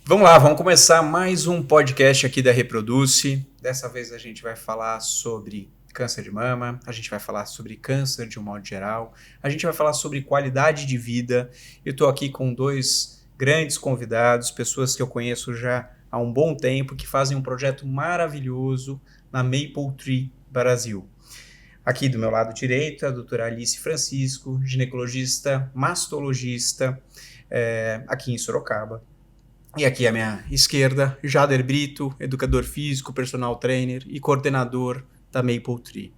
Vamos lá, vamos começar mais um podcast aqui da Reproduce. Dessa vez a gente vai falar sobre câncer de mama, a gente vai falar sobre câncer de um modo geral, a gente vai falar sobre qualidade de vida. Eu estou aqui com dois grandes convidados, pessoas que eu conheço já há um bom tempo, que fazem um projeto maravilhoso na Maple Tree Brasil. Aqui do meu lado direito, a doutora Alice Francisco, ginecologista, mastologista, aqui em Sorocaba. E aqui à minha esquerda, Jader Brito, educador físico, personal trainer e coordenador da Maple Tree.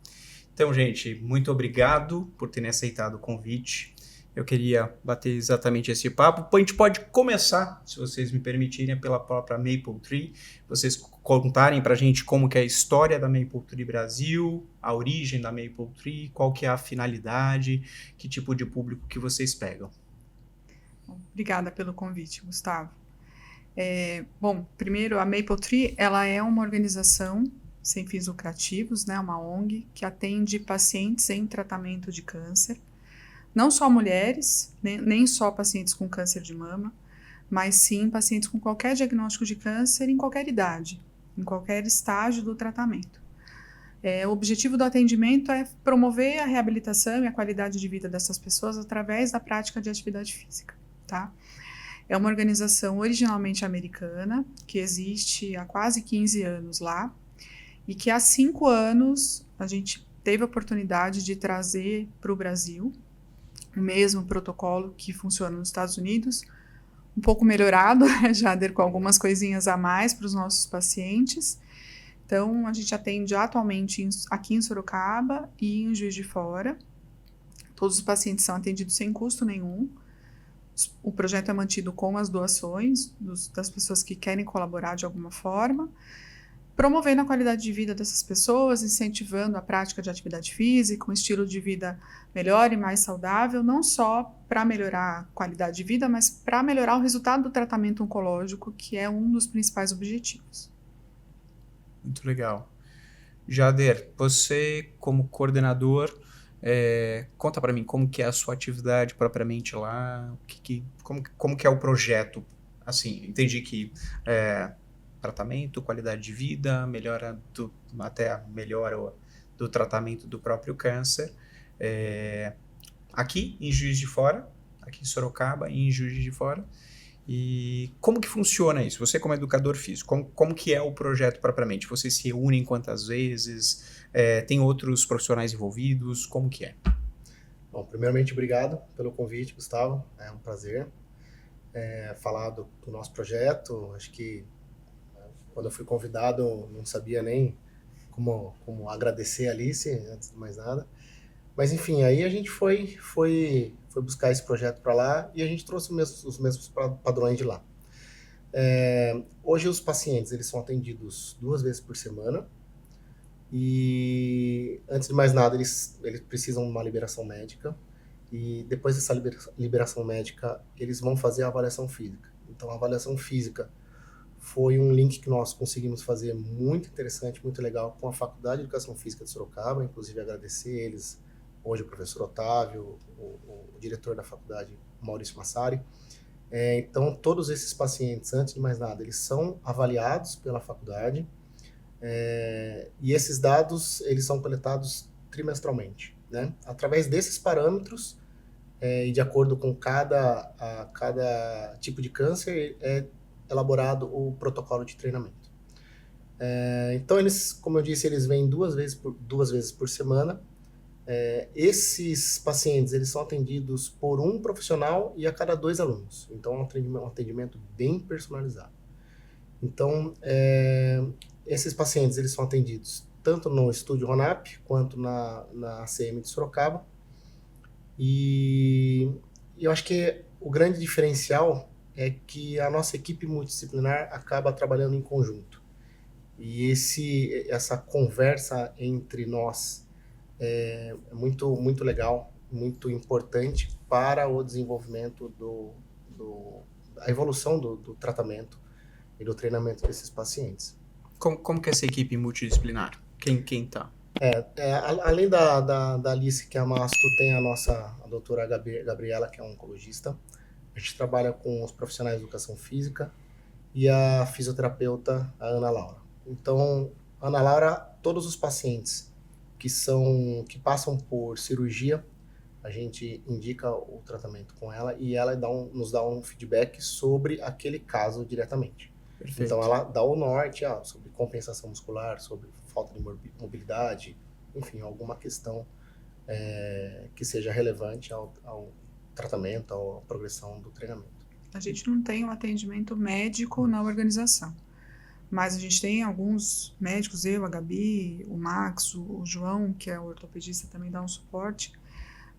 Então, gente, muito obrigado por terem aceitado o convite. Eu queria bater exatamente esse papo. A gente pode começar, se vocês me permitirem, pela própria Maple Tree. Vocês contarem pra gente como que é a história da Maple Tree Brasil, a origem da Maple Tree, qual que é a finalidade, que tipo de público que vocês pegam. Obrigada pelo convite, Gustavo. Bom, primeiro, a Maple Tree, ela é uma organização sem fins lucrativos, né, uma ONG, que atende pacientes em tratamento de câncer, não só mulheres, nem só pacientes com câncer de mama, mas sim pacientes com qualquer diagnóstico de câncer em qualquer idade, em qualquer estágio do tratamento. O objetivo do atendimento é promover a reabilitação e a qualidade de vida dessas pessoas através da prática de atividade física, tá? É uma organização originalmente americana, que existe há quase 15 anos lá, e que há 5 anos a gente teve a oportunidade de trazer para o Brasil o mesmo protocolo que funciona nos Estados Unidos, um pouco melhorado, Jader, com algumas coisinhas a mais para os nossos pacientes. Então, a gente atende atualmente aqui em Sorocaba e em Juiz de Fora. Todos os pacientes são atendidos sem custo nenhum. O projeto é mantido com as doações das pessoas que querem colaborar de alguma forma, promovendo a qualidade de vida dessas pessoas, incentivando a prática de atividade física, um estilo de vida melhor e mais saudável, não só para melhorar a qualidade de vida, mas para melhorar o resultado do tratamento oncológico, que é um dos principais objetivos. Muito legal. Jader, você como coordenador, conta para mim como que é a sua atividade propriamente lá, como que é o projeto. Assim, entendi que tratamento, qualidade de vida, até a melhora do tratamento do próprio câncer. Aqui em Juiz de Fora, aqui em Sorocaba e em Juiz de Fora. E como que funciona isso? Você como educador físico, como que é o projeto propriamente? Vocês se reúnem quantas vezes? Tem outros profissionais envolvidos? Como que é? Bom, primeiramente, obrigado pelo convite, Gustavo. É um prazer falar do nosso projeto. Acho que quando eu fui convidado, não sabia nem como agradecer a Alice, antes de mais nada. Mas, enfim, aí a gente foi buscar esse projeto para lá e a gente trouxe os mesmos padrões de lá. Hoje, os pacientes eles são atendidos 2 vezes por semana. E, antes de mais nada, eles precisam de uma liberação médica. E depois dessa liberação médica, eles vão fazer a avaliação física. Então, a avaliação física foi um link que nós conseguimos fazer muito interessante, muito legal, com a Faculdade de Educação Física de Sorocaba. Inclusive, agradecer eles, hoje o professor Otávio, o diretor da faculdade, Maurício Massari. Então, todos esses pacientes, antes de mais nada, eles são avaliados pela faculdade. E esses dados, eles são coletados trimestralmente, né? Através desses parâmetros, e de acordo com cada tipo de câncer, é elaborado o protocolo de treinamento. Então, eles, como eu disse, eles vêm 2 vezes por semana. Esses pacientes, eles são atendidos por um profissional e a cada 2 alunos. Então, é um atendimento bem personalizado. Então, esses pacientes, eles são atendidos tanto no Estúdio Ronap, quanto na ACM de Sorocaba. E eu acho que o grande diferencial é que a nossa equipe multidisciplinar acaba trabalhando em conjunto. E essa conversa entre nós é muito, muito legal, muito importante para o desenvolvimento a evolução do tratamento e do treinamento desses pacientes. Como que é essa equipe multidisciplinar? Quem tá? Além da Alice, que é a Masto, tem a doutora Gabriela, que é oncologista. A gente trabalha com os profissionais de educação física e a fisioterapeuta, a Ana Laura. Então, a Ana Laura, todos os pacientes que passam por cirurgia, a gente indica o tratamento com ela e ela nos dá um feedback sobre aquele caso diretamente. Perfeito. Então ela dá o norte sobre compensação muscular, sobre falta de mobilidade, enfim, alguma questão que seja relevante ao tratamento, à progressão do treinamento. A gente não tem um atendimento médico na organização, mas a gente tem alguns médicos, eu, a Gabi, o Max, o João, que é o ortopedista, também dá um suporte,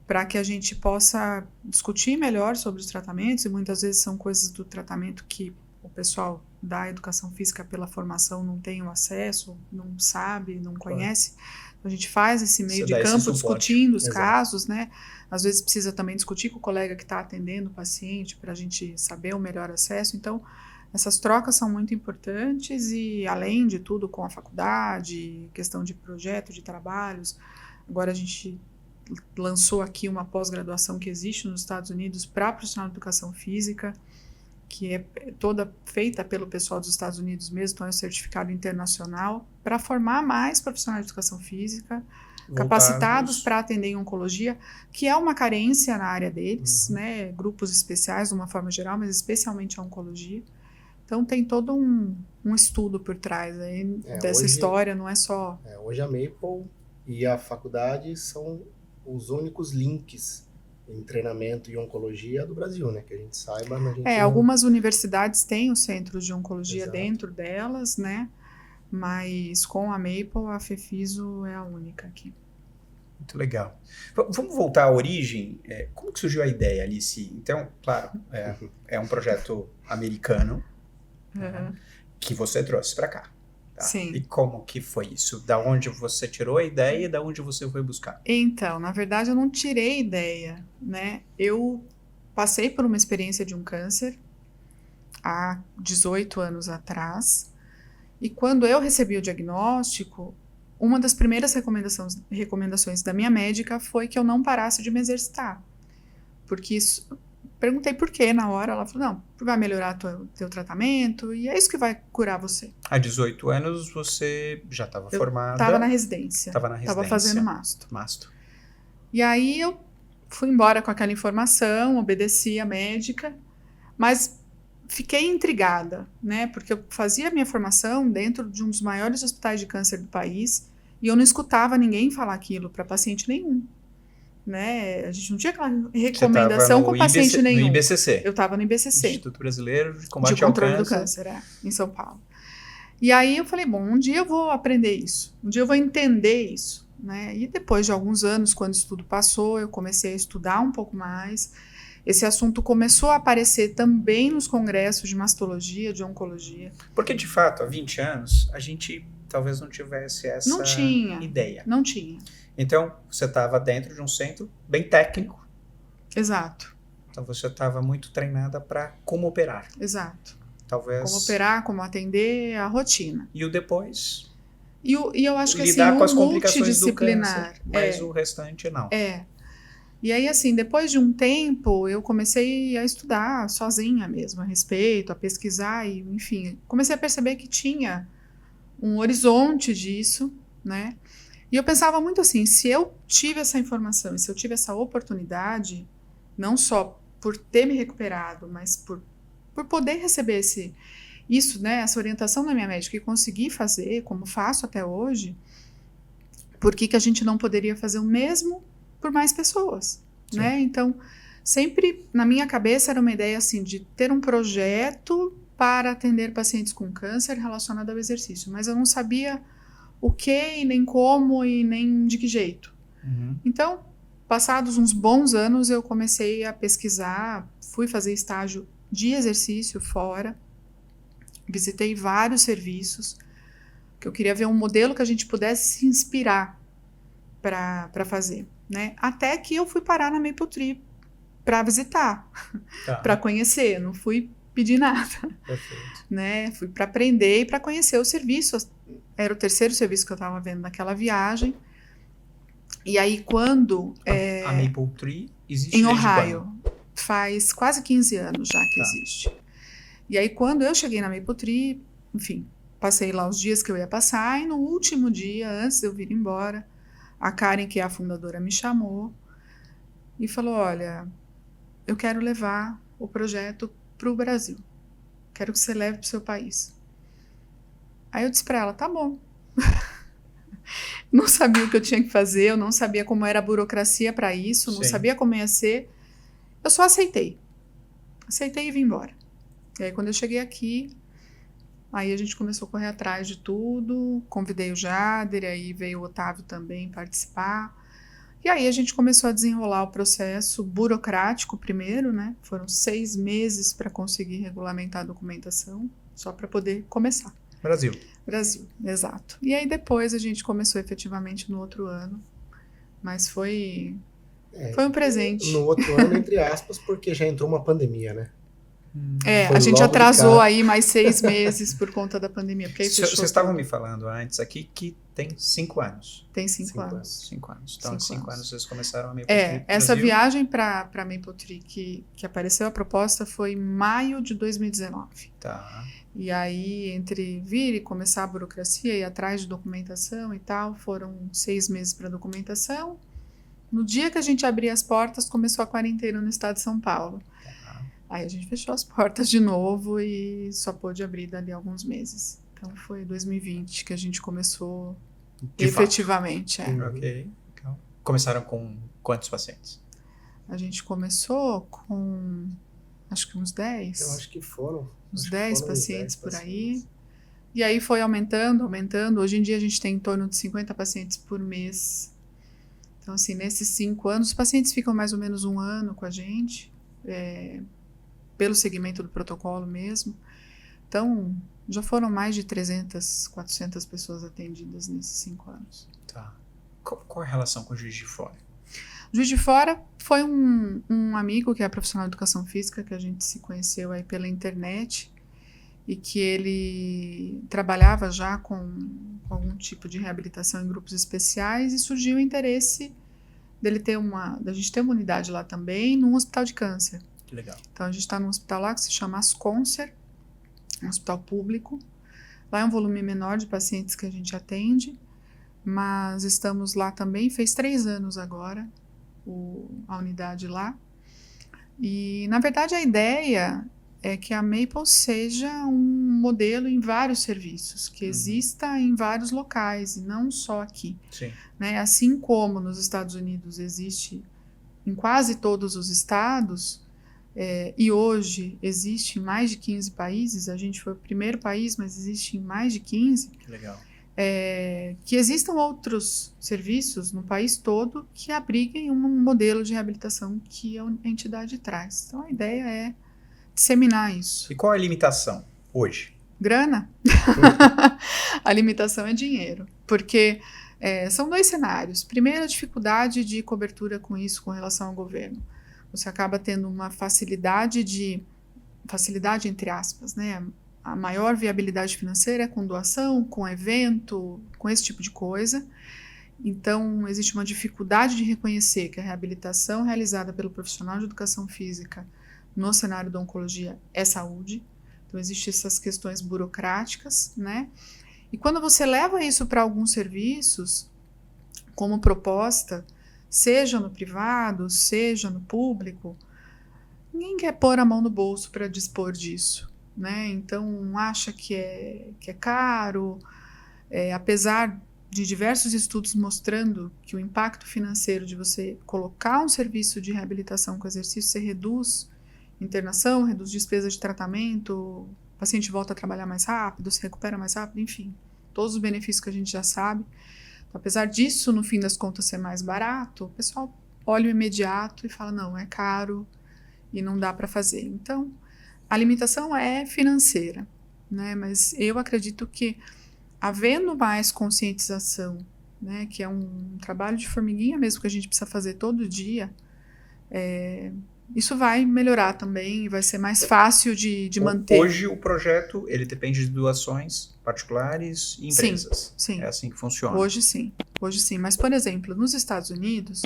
para que a gente possa discutir melhor sobre os tratamentos, e muitas vezes são coisas do tratamento que o pessoal da educação física pela formação não tem o acesso, não sabe, não conhece. Então a gente faz esse meio de campo discutindo os casos, né? Às vezes precisa também discutir com o colega que está atendendo o paciente para a gente saber o melhor acesso. Então essas trocas são muito importantes e, além de tudo, com a faculdade, questão de projeto, de trabalhos, agora a gente lançou aqui uma pós-graduação que existe nos Estados Unidos para profissional de educação física, que é toda feita pelo pessoal dos Estados Unidos mesmo, então é um certificado internacional, para formar mais profissionais de educação física, capacitados para atender em oncologia, que é uma carência na área deles, né? Grupos especiais, de uma forma geral, mas especialmente a oncologia. Então tem todo um estudo por trás aí dessa história, não é só... Hoje a Maple e a faculdade são os únicos links em treinamento e oncologia do Brasil, né? Que a gente saiba, mas a gente algumas universidades têm os centros de oncologia Exato. Dentro delas, né? Mas com a Maple, a FEFISO é a única aqui. Muito legal. Vamos voltar à origem. Como que surgiu a ideia, Alice? Então, claro, é um projeto americano que você trouxe para cá. Tá? Sim. E como que foi isso? Da onde você tirou a ideia e da onde você foi buscar? Então, na verdade, eu não tirei ideia, né? Eu passei por uma experiência de um câncer há 18 anos atrás, e quando eu recebi o diagnóstico, uma das primeiras recomendações da minha médica foi que eu não parasse de me exercitar. Porque isso... Perguntei por quê na hora, ela falou, não, vai melhorar teu tratamento e é isso que vai curar você. Há 18 anos você já estava formada? Estava na residência. Estava fazendo masto. E aí eu fui embora com aquela informação, obedeci a médica, mas fiquei intrigada, né? Porque eu fazia a minha formação dentro de um dos maiores hospitais de câncer do país e eu não escutava ninguém falar aquilo para paciente nenhum. Né? A gente não tinha aquela recomendação com paciente nenhum. No IBCC. Eu estava no IBCC. Instituto Brasileiro de Combate ao Controle do Câncer, em São Paulo. E aí eu falei, bom, um dia eu vou aprender isso, um dia eu vou entender isso, né? E depois de alguns anos, quando isso tudo passou, eu comecei a estudar um pouco mais. Esse assunto começou a aparecer também nos congressos de mastologia, de oncologia. Porque, de fato, há 20 anos, a gente talvez não tivesse essa ideia. Não tinha. Então, você estava dentro de um centro bem técnico. Exato. Então, você estava muito treinada para como operar. Exato. Talvez... Como operar, como atender, a rotina. E o depois... E eu acho que lidar assim, com as complicações do multidisciplinar. câncer, mas o restante não. E aí, assim, depois de um tempo, eu comecei a estudar sozinha mesmo a respeito, a pesquisar e, enfim, comecei a perceber que tinha um horizonte disso, né? E eu pensava muito assim, se eu tive essa informação, se eu tive essa oportunidade, não só por ter me recuperado, mas por poder receber isso, né, essa orientação da minha médica e conseguir fazer, como faço até hoje, por que a gente não poderia fazer o mesmo por mais pessoas, né? Então, sempre na minha cabeça era uma ideia assim, de ter um projeto para atender pacientes com câncer relacionado ao exercício, mas eu não sabia o que, e nem como, e nem de que jeito. Então, passados uns bons anos, eu comecei a pesquisar, fui fazer estágio de exercício fora, visitei vários serviços, que eu queria ver um modelo que a gente pudesse se inspirar para fazer, né? Até que eu fui parar na Maple Tree para visitar, para conhecer, não fui pedir nada. Perfeito. Né? Fui para aprender e para conhecer o serviço. Era o terceiro serviço que eu estava vendo naquela viagem. E aí, quando... A Maple Tree existe em Ohio. Faz quase 15 anos já que existe. E aí, quando eu cheguei na Mapletree, enfim, passei lá os dias que eu ia passar, e no último dia, antes de eu vir embora, a Karen, que é a fundadora, me chamou e falou, olha, eu quero levar o projeto para o Brasil. Quero que você leve para o seu país. Aí eu disse para ela, tá bom. Não sabia o que eu tinha que fazer, eu não sabia como era a burocracia para isso, não Sim. sabia como ia ser. Eu só aceitei. Aceitei e vim embora. E aí, quando eu cheguei aqui, aí a gente começou a correr atrás de tudo, convidei o Jader, aí veio o Otávio também participar. E aí a gente começou a desenrolar o processo burocrático primeiro, né? Foram 6 meses para conseguir regulamentar a documentação, só para poder começar. Brasil, exato. E aí depois a gente começou efetivamente no outro ano, mas foi um presente. No outro ano, entre aspas, porque já entrou uma pandemia, né? A gente atrasou aí mais 6 meses por conta da pandemia. Porque aí vocês fechou estavam tudo. me falando antes aqui que tem 5 anos. Tem 5 anos. 5 anos. Então, 5 5 anos. anos vocês começaram a Mapletree Essa Brasil. viagem para Mapletree que apareceu a proposta foi em maio de 2019. Tá. E aí, entre vir e começar a burocracia e ir atrás de documentação e tal, foram 6 meses para documentação. No dia que a gente abria as portas, começou a quarentena no estado de São Paulo. Aí a gente fechou as portas de novo e só pôde abrir dali alguns meses. Então foi 2020 que a gente começou De efetivamente. Ok. Então, começaram com quantos pacientes? A gente começou com acho que uns 10. Eu acho que foram. Uns 10 pacientes por aí. E aí foi aumentando. Hoje em dia a gente tem em torno de 50 pacientes por mês. Então, assim, nesses 5 anos, os pacientes ficam mais ou menos 1 ano com a gente, pelo segmento do protocolo mesmo. Então, já foram mais de 300, 400 pessoas atendidas nesses 5 anos. Tá. Qual é a relação com o Juiz de Fora? Juiz de Fora foi um amigo que é profissional de educação física, que a gente se conheceu aí pela internet, e que ele trabalhava já com algum tipo de reabilitação em grupos especiais, e surgiu o interesse da gente ter uma unidade lá também, num hospital de câncer. Que legal. Então a gente está num hospital lá que se chama Asconcer, um hospital público. Lá é um volume menor de pacientes que a gente atende, mas estamos lá também, fez 3 anos agora, a unidade lá. E, na verdade, a ideia é que a Maple seja um modelo em vários serviços, que exista em vários locais, e não só aqui. Sim. Né? Assim como nos Estados Unidos existe em quase todos os estados, e hoje existe em mais de 15 países, a gente foi o primeiro país, mas existe em mais de 15. Que legal. Que existam outros serviços no país todo que abriguem um modelo de reabilitação que a entidade traz. Então, a ideia é disseminar isso. E qual é a limitação hoje? Grana? A limitação é dinheiro, porque são 2 cenários. Primeiro, a dificuldade de cobertura com isso, com relação ao governo. Você acaba tendo uma facilidade entre aspas, né? A maior viabilidade financeira é com doação, com evento, com esse tipo de coisa. Então, existe uma dificuldade de reconhecer que a reabilitação realizada pelo profissional de educação física no cenário da oncologia é saúde. Então, existem essas questões burocráticas, né? E quando você leva isso para alguns serviços, como proposta, seja no privado, seja no público, ninguém quer pôr a mão no bolso para dispor disso, né? Então, acha que é caro, apesar de diversos estudos mostrando que o impacto financeiro de você colocar um serviço de reabilitação com exercício, você reduz internação, reduz despesa de tratamento, o paciente volta a trabalhar mais rápido, se recupera mais rápido, enfim, todos os benefícios que a gente já sabe. Então, apesar disso, no fim das contas, ser mais barato, o pessoal olha o imediato e fala, não, é caro e não dá para fazer. Então, a limitação é financeira, né? Mas eu acredito que, havendo mais conscientização, né, que é um trabalho de formiguinha mesmo que a gente precisa fazer todo dia, isso vai melhorar também e vai ser mais fácil de manter. Hoje o projeto ele depende de doações particulares e empresas. Sim. É assim que funciona. Hoje sim. Mas, por exemplo, nos Estados Unidos,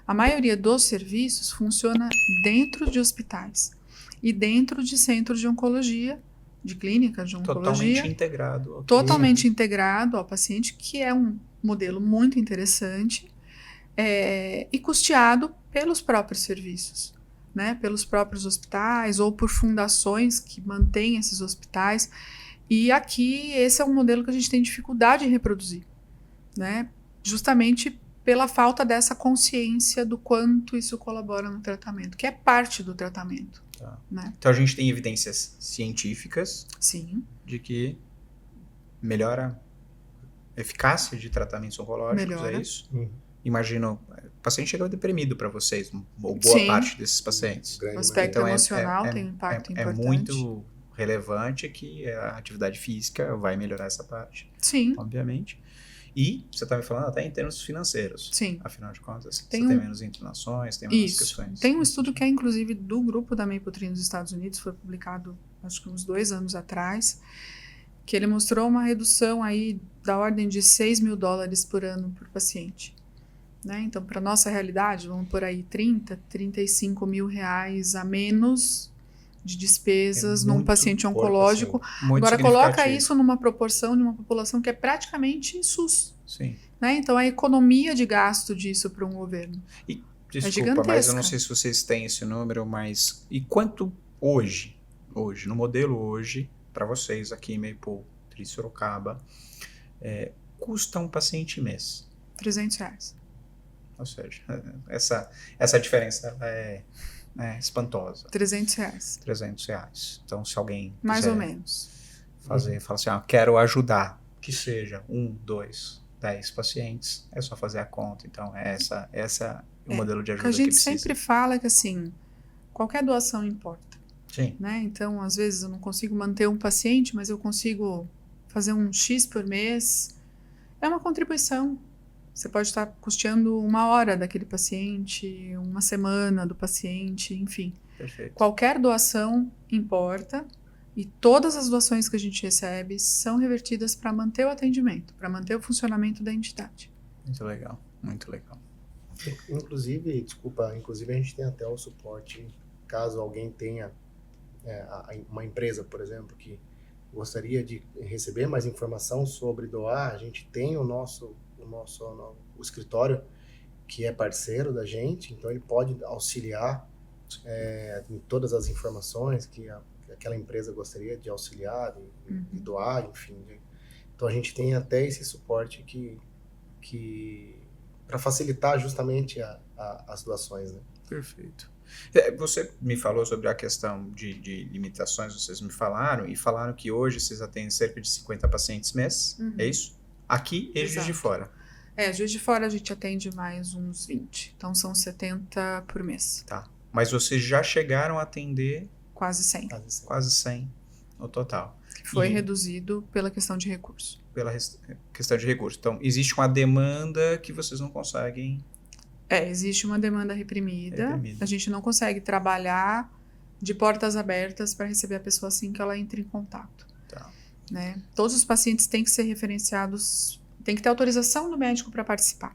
a maioria dos serviços funciona dentro de hospitais. e dentro de centro de oncologia, de clínica de oncologia. Totalmente integrado. Totalmente integrado ao paciente, que é um modelo muito interessante e custeado pelos próprios serviços, né? Pelos próprios hospitais ou por fundações que mantêm esses hospitais. E aqui esse é um modelo que a gente tem dificuldade em reproduzir, né? Justamente pela falta dessa consciência do quanto isso colabora no tratamento, que é parte do tratamento. Tá. Né? Então a gente tem evidências científicas Sim. de que melhora a eficácia de tratamentos oncológicos, Melhora. é isso? Imagino, o paciente chega deprimido para vocês, ou boa parte desses pacientes. O aspecto emocional tem um impacto importante. É muito relevante que a atividade física vai melhorar essa parte. Sim. Obviamente. E você está me falando até em termos financeiros. Sim. Afinal de contas, tem você tem menos internações, tem menos questões. Tem um estudo que é, inclusive, do grupo da Mapletree nos Estados Unidos, foi publicado, acho que uns 2 anos atrás, que ele mostrou uma redução aí da ordem de $6.000 por ano por paciente. Né? Então, para nossa realidade, vamos por aí 35 mil reais a menos de despesas num paciente oncológico. Agora, coloca isso numa proporção de uma população que é praticamente SUS. Sim. Né? Então, a economia de gasto disso para um governo desculpa, é gigantesca. Mas eu não sei se vocês têm esse número, mas... E quanto hoje, no modelo hoje, para vocês aqui em Mapletree, Sorocaba, custa um paciente mês? R$300. Ou seja, essa diferença é espantosa. R$300. R$300. Então, se alguém mais ou menos fala assim, quero ajudar, que seja 1, 2, 10 pacientes, é só fazer a conta. Então, essa é o modelo de ajuda que a gente precisa. sempre fala que, assim, qualquer doação importa. Sim. Né? Então, às vezes, eu não consigo manter um paciente, mas eu consigo fazer um X por mês. É uma contribuição. Você pode estar custeando 1 hora daquele paciente, 1 semana do paciente, enfim. Perfeito. Qualquer doação importa e todas as doações que a gente recebe são revertidas para manter o atendimento, para manter o funcionamento da entidade. Muito legal, muito legal. Inclusive a gente tem até o suporte, caso alguém tenha uma empresa, por exemplo, que gostaria de receber mais informação sobre doar, a gente tem o escritório que é parceiro da gente, então ele pode auxiliar em todas as informações que aquela empresa gostaria de auxiliar, de doar, enfim. Então a gente tem até esse suporte que para facilitar justamente as doações, né? Perfeito. Você me falou sobre a questão de limitações, vocês me falaram, e falaram que hoje vocês atendem cerca de 50 pacientes mês, é isso? Aqui e Juiz de Fora. Juiz de Fora a gente atende mais uns 20. Então são 70 por mês. Tá. Mas vocês já chegaram a atender... Quase 100. Quase 100 no total. Que foi reduzido pela questão de recurso. Pela questão de recurso. Então, existe uma demanda que vocês não conseguem... existe uma demanda reprimida. A gente não consegue trabalhar de portas abertas para receber a pessoa assim que ela entra em contato. Tá. Né? Todos os pacientes têm que ser referenciados, tem que ter autorização do médico para participar.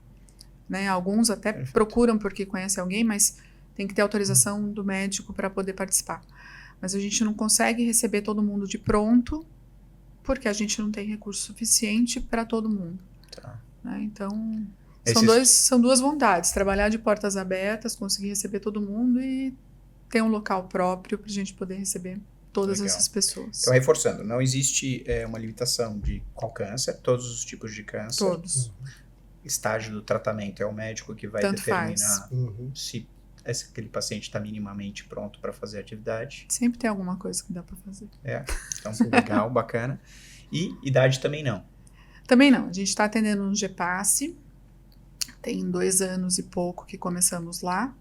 Né? Alguns até procuram porque conhecem alguém, mas tem que ter autorização do médico para poder participar. Mas a gente não consegue receber todo mundo de pronto porque a gente não tem recurso suficiente para todo mundo. Tá. Né? Então, são duas vontades. Trabalhar de portas abertas, conseguir receber todo mundo e ter um local próprio para a gente poder receber todas essas pessoas. Então, reforçando, não existe uma limitação de qual câncer, todos os tipos de câncer. Todos. Estágio do tratamento é o médico que vai determinar se aquele paciente está minimamente pronto para fazer a atividade. Sempre tem alguma coisa que dá para fazer. Então, legal, bacana. E idade também não? Também não. A gente está atendendo no GPASSE, tem 2 anos e pouco que começamos lá.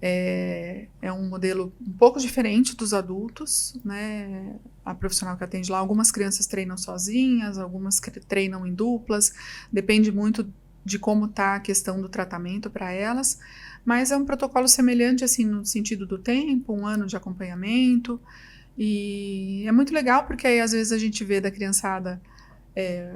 É um modelo um pouco diferente dos adultos, né? A profissional que atende lá, algumas crianças treinam sozinhas, algumas treinam em duplas, depende muito de como está a questão do tratamento para elas, mas é um protocolo semelhante assim no sentido do tempo, 1 ano de acompanhamento, e é muito legal porque aí às vezes a gente vê da criançada,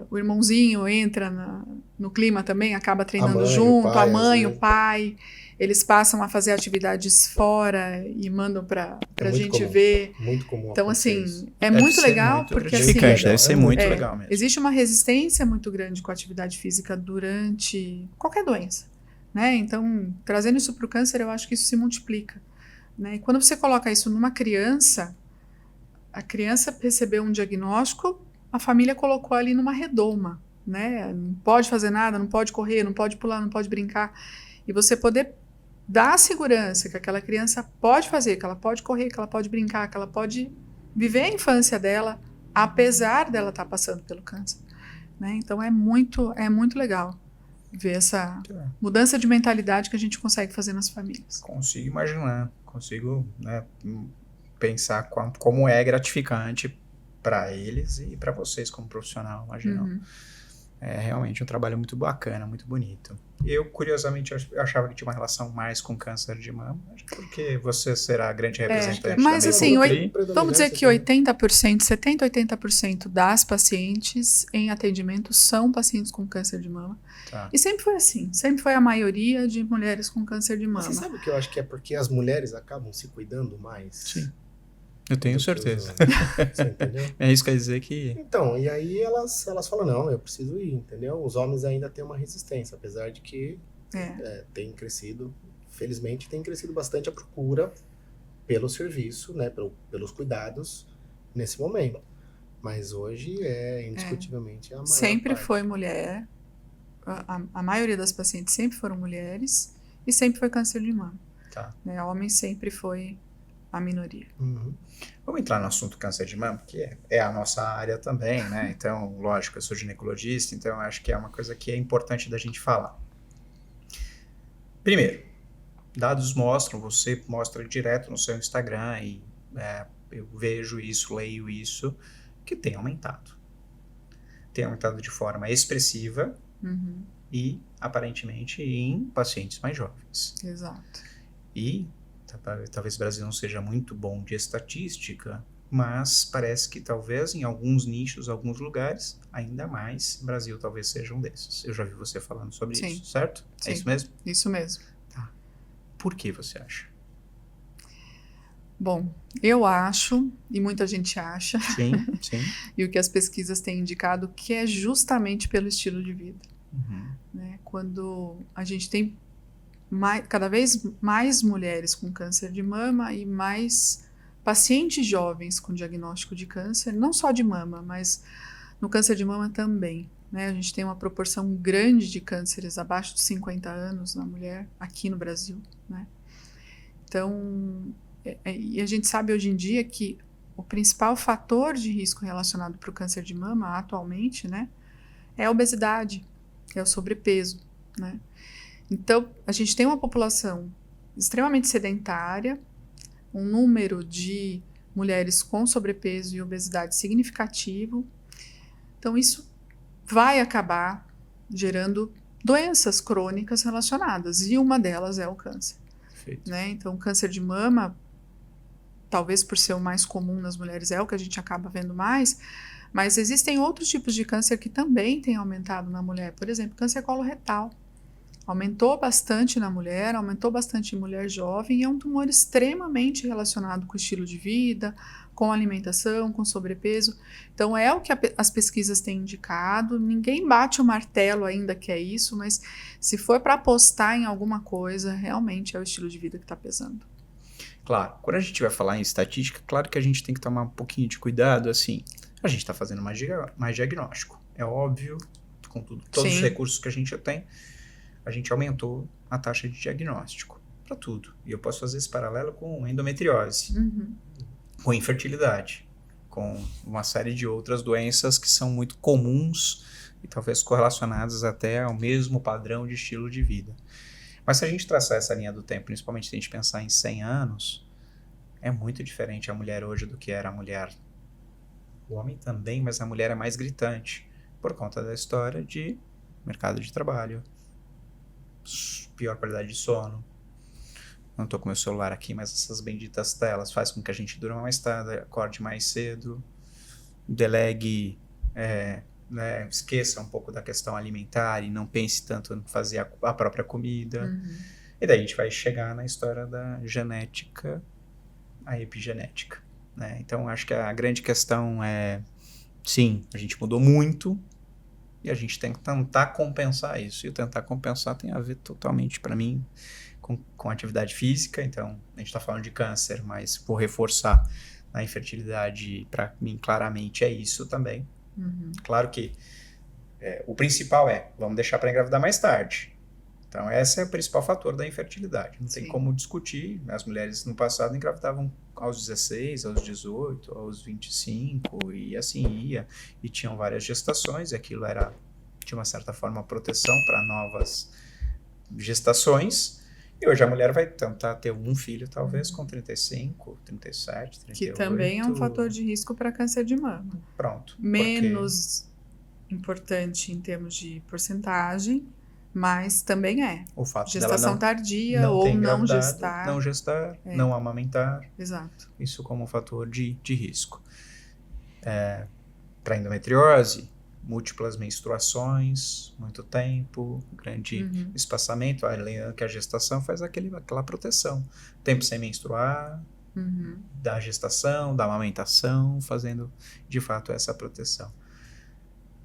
o irmãozinho entra no clima também, acaba treinando junto, a mãe, o pai. Eles passam a fazer atividades fora e mandam para a muito gente comum. ver. Muito comum. Então, acontecer assim, isso. é Deve muito ser legal, muito porque assim, gratificante, deve ser muito é, legal mesmo. existe uma resistência muito grande com a atividade física durante qualquer doença, né? Então, trazendo isso para o câncer, eu acho que isso se multiplica, né? E quando você coloca isso numa criança, a criança recebeu um diagnóstico, a família colocou ali numa redoma, né? Não pode fazer nada, não pode correr, não pode pular, não pode brincar. E você poder dar a segurança que aquela criança pode fazer, que ela pode correr, que ela pode brincar, que ela pode viver a infância dela, apesar dela estar passando pelo câncer, né? Então é muito como ver essa mudança de mentalidade que a gente consegue fazer nas famílias. Consigo imaginar, consigo, né, pensar como é gratificante para eles e para vocês como profissional, imagino. Uhum. É realmente um trabalho muito bacana, muito bonito. Eu, curiosamente, achava que tinha uma relação mais com câncer de mama, porque você será a grande representante Mas da assim, Maple Tree. vamos dizer que 80%, 70%, 80% das pacientes em atendimento são pacientes com câncer de mama. Tá. E sempre foi assim, sempre foi a maioria de mulheres com câncer de mama. Você sabe o que eu acho que é porque as mulheres acabam se cuidando mais? Sim. Eu tenho certeza. Você entendeu? É isso que quer dizer que... Então, e aí elas falam, não, eu preciso ir, entendeu? Os homens ainda têm uma resistência, apesar de que tem crescido, felizmente tem crescido bastante a procura pelo serviço, né, pelos cuidados nesse momento. Mas hoje indiscutivelmente a maior sempre parte. foi mulher, a maioria das pacientes sempre foram mulheres e sempre foi câncer de mama. Tá. Né? Homem sempre foi a minoria. Uhum. Vamos entrar no assunto câncer de mama, que é a nossa área também, né? Então, lógico, eu sou ginecologista, então acho que é uma coisa que é importante da gente falar. Primeiro, dados mostram, você mostra direto no seu Instagram e eu vejo isso, leio isso, que tem aumentado. Tem aumentado de forma expressiva e, aparentemente, em pacientes mais jovens. Exato. E talvez o Brasil não seja muito bom de estatística, mas parece que talvez em alguns nichos, alguns lugares, ainda mais, o Brasil talvez seja um desses. Eu já vi você falando sobre isso, certo? Sim. É isso mesmo? Isso mesmo. Tá. Por que você acha? Bom, eu acho, e muita gente acha, Sim. e o que as pesquisas têm indicado, que é justamente pelo estilo de vida. Né? Quando a gente tem cada vez mais mulheres com câncer de mama e mais pacientes jovens com diagnóstico de câncer, não só de mama, mas no câncer de mama também. Né? A gente tem uma proporção grande de cânceres abaixo de 50 anos na mulher, aqui no Brasil. Né? Então, e a gente sabe hoje em dia que o principal fator de risco relacionado para o câncer de mama, atualmente, né, é a obesidade, é o sobrepeso. Né? Então, a gente tem uma população extremamente sedentária, um número de mulheres com sobrepeso e obesidade significativo. Então, isso vai acabar gerando doenças crônicas relacionadas, e uma delas é o câncer. Né? Então, o câncer de mama, talvez por ser o mais comum nas mulheres, é o que a gente acaba vendo mais, mas existem outros tipos de câncer que também têm aumentado na mulher. Por exemplo, câncer coloretal. Aumentou bastante na mulher, aumentou bastante em mulher jovem, e é um tumor extremamente relacionado com o estilo de vida, com alimentação, com sobrepeso. Então, é o que as pesquisas têm indicado. Ninguém bate o martelo ainda que é isso, mas se for para apostar em alguma coisa, realmente é o estilo de vida que está pesando. Claro, quando a gente vai falar em estatística, claro que a gente tem que tomar um pouquinho de cuidado, assim, a gente está fazendo mais diagnóstico. É óbvio, com todos os recursos que a gente tem, a gente aumentou a taxa de diagnóstico para tudo. E eu posso fazer esse paralelo com endometriose, com infertilidade, com uma série de outras doenças que são muito comuns e talvez correlacionadas até ao mesmo padrão de estilo de vida. Mas se a gente traçar essa linha do tempo, principalmente se a gente pensar em 100 anos, é muito diferente a mulher hoje do que era a mulher. O homem também, mas a mulher é mais gritante, por conta da história de mercado de trabalho, pior qualidade de sono. Não estou com meu celular aqui, mas essas benditas telas faz com que a gente durma mais tarde, acorde mais cedo, delegue, esqueça um pouco da questão alimentar e não pense tanto em fazer a própria comida. E daí a gente vai chegar na história da genética, a epigenética, né? Então, acho que a grande questão é, sim, a gente mudou muito e a gente tem que tentar compensar isso. E o tentar compensar tem a ver totalmente, para mim, com atividade física. Então, a gente está falando de câncer, mas vou reforçar na infertilidade, para mim, claramente é isso também. Claro que o principal vamos deixar para engravidar mais tarde. Então, esse é o principal fator da infertilidade. Não tem como discutir. As mulheres no passado engravidavam aos 16, aos 18, aos 25, e assim ia. E tinham várias gestações, e aquilo era, de uma certa forma, proteção para novas gestações. E hoje a mulher vai tentar ter um filho, talvez, com 35, 37, 38. Que também é um fator de risco para câncer de mama. Pronto. Menos importante em termos de porcentagem, mas também o fato gestação tardia ou não gestar. Não gestar, não amamentar. Exato. Isso como um fator de risco. Para endometriose, múltiplas menstruações, muito tempo, grande espaçamento, além que a gestação faz aquela proteção. Tempo sem menstruar, da gestação, da amamentação, fazendo de fato essa proteção.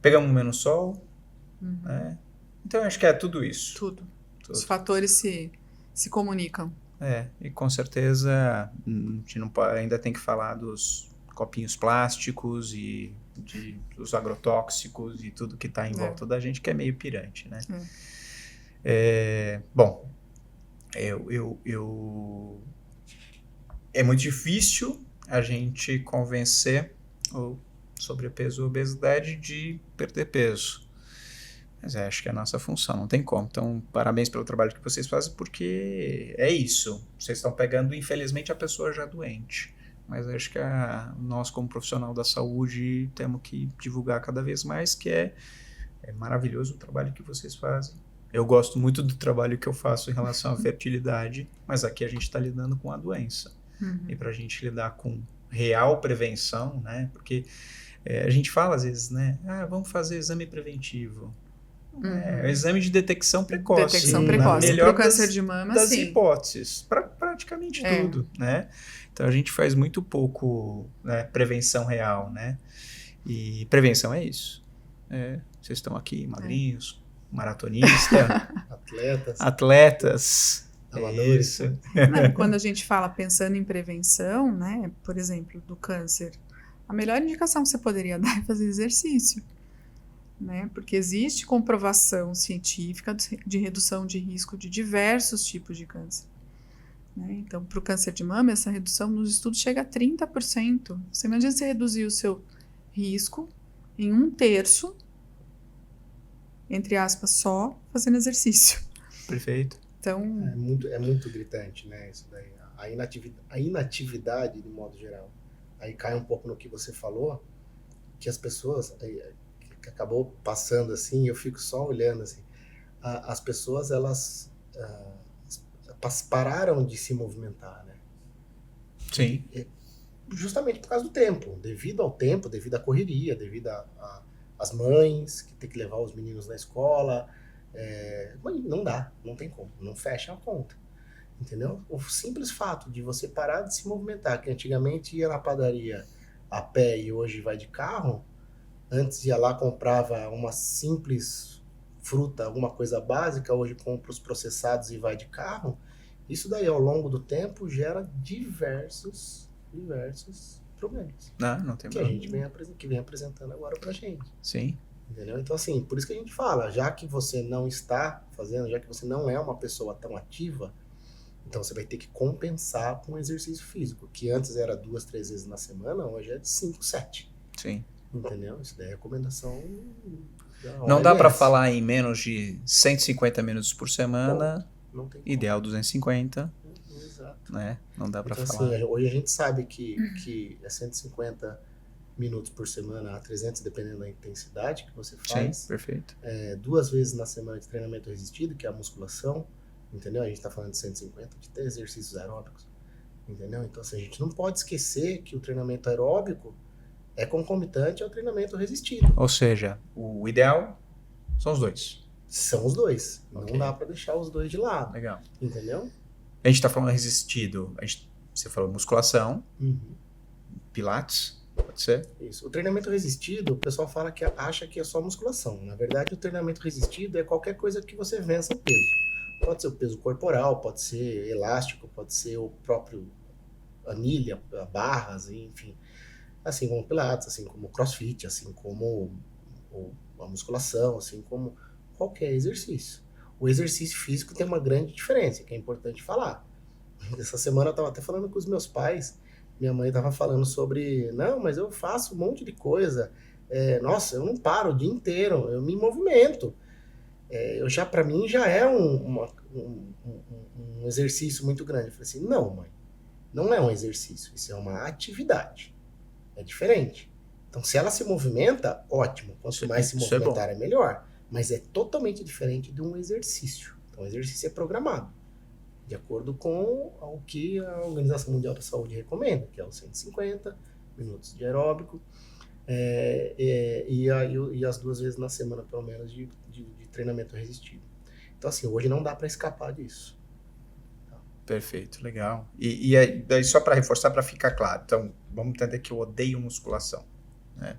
Pegamos menos sol, né? Então, acho que é tudo isso. Tudo. Os fatores se comunicam. E com certeza a gente não pode, ainda tem que falar dos copinhos plásticos e dos agrotóxicos e tudo que está em volta da gente, que é meio pirante, né? Bom, é muito difícil a gente convencer o sobrepeso ou obesidade de perder peso. Mas acho que é a nossa função, não tem como. Então, parabéns pelo trabalho que vocês fazem, porque é isso. Vocês estão pegando, infelizmente, a pessoa já doente. Mas acho que nós, como profissional da saúde, temos que divulgar cada vez mais, que é maravilhoso o trabalho que vocês fazem. Eu gosto muito do trabalho que eu faço em relação à fertilidade, mas aqui a gente está lidando com a doença. E para a gente lidar com real prevenção, né? Porque a gente fala às vezes, né? Vamos fazer exame preventivo. O exame de detecção precoce. Detecção precoce. Melhor para o câncer de mama, das hipóteses, para praticamente tudo, né? Então a gente faz muito pouco, né, prevenção real, né? E prevenção é isso. Vocês estão aqui, magrinhos, maratonista, atletas. Amadores. Quando a gente fala pensando em prevenção, né? Por exemplo, do câncer, a melhor indicação que você poderia dar é fazer exercício. Né? Porque existe comprovação científica de redução de risco de diversos tipos de câncer. Né? Então, para o câncer de mama, essa redução nos estudos chega a 30%. Você imagina você reduzir o seu risco em 1/3, entre aspas, só fazendo exercício. Perfeito. Então, é muito gritante, né? Isso daí. A inatividade, de modo geral. Aí cai um pouco no que você falou, que as pessoas... que acabou passando assim, eu fico só olhando assim, as pessoas elas pararam de se movimentar, né? Sim. Justamente por causa do tempo, devido ao tempo, devido à correria, devido às mães que tem que levar os meninos na escola, não dá, não tem como, não fecha a conta, entendeu? O simples fato de você parar de se movimentar, que antigamente ia na padaria a pé e hoje vai de carro. Antes ia lá, comprava uma simples fruta, alguma coisa básica, hoje compra os processados e vai de carro. Isso daí, ao longo do tempo, gera diversos problemas. Não tem problema. Que vem apresentando agora pra gente. Sim. Entendeu? Então, assim, por isso que a gente fala, já que você não está fazendo, já que você não é uma pessoa tão ativa, então você vai ter que compensar com exercício físico, que antes era 2, 3 vezes na semana, hoje é de 5, 7. Sim. Entendeu? Isso daí é recomendação da OMS. Não dá para falar em menos de 150 minutos por semana. Não tem como. Ideal 250. Exato. Né? Não dá para então, falar. Assim, hoje a gente sabe que é 150 minutos por semana a 300, dependendo da intensidade que você faz. Sim, perfeito. 2 vezes na semana de treinamento resistido, que é a musculação. Entendeu? A gente está falando de 150, de ter exercícios aeróbicos. Entendeu? Então, assim, a gente não pode esquecer que o treinamento aeróbico é concomitante ao treinamento resistido. Ou seja, o ideal são os dois. São os dois. Ok. Não dá para deixar os dois de lado. Legal. Entendeu? A gente tá falando resistido. Você falou musculação, Uhum. pilates, pode ser? Isso. O treinamento resistido, o pessoal fala que acha que é só musculação. Na verdade, o treinamento resistido é qualquer coisa que você vença o peso. Pode ser o peso corporal, pode ser elástico, pode ser o próprio anilha, barras, enfim. Assim como o pilates, assim como o crossfit, assim como a musculação, assim como qualquer exercício. O exercício físico tem uma grande diferença, que é importante falar. Essa semana eu estava até falando com os meus pais, minha mãe estava falando sobre, não, mas eu faço um monte de coisa, nossa, eu não paro o dia inteiro, eu me movimento. Para mim já é um exercício muito grande. Eu falei assim, não, mãe, não é um exercício, isso é uma atividade. É diferente. Então, se ela se movimenta, ótimo. Quanto mais se Isso é movimentar, é melhor. Mas é totalmente diferente de um exercício. Então, o exercício é programado, de acordo com o que a Organização Mundial da Saúde recomenda, que é os 150 minutos de aeróbico, e as 2 vezes na semana, pelo menos, de treinamento resistido. Então, assim, hoje não dá para escapar disso. Perfeito, legal. E daí só para reforçar, para ficar claro. Então, vamos entender que eu odeio musculação, né?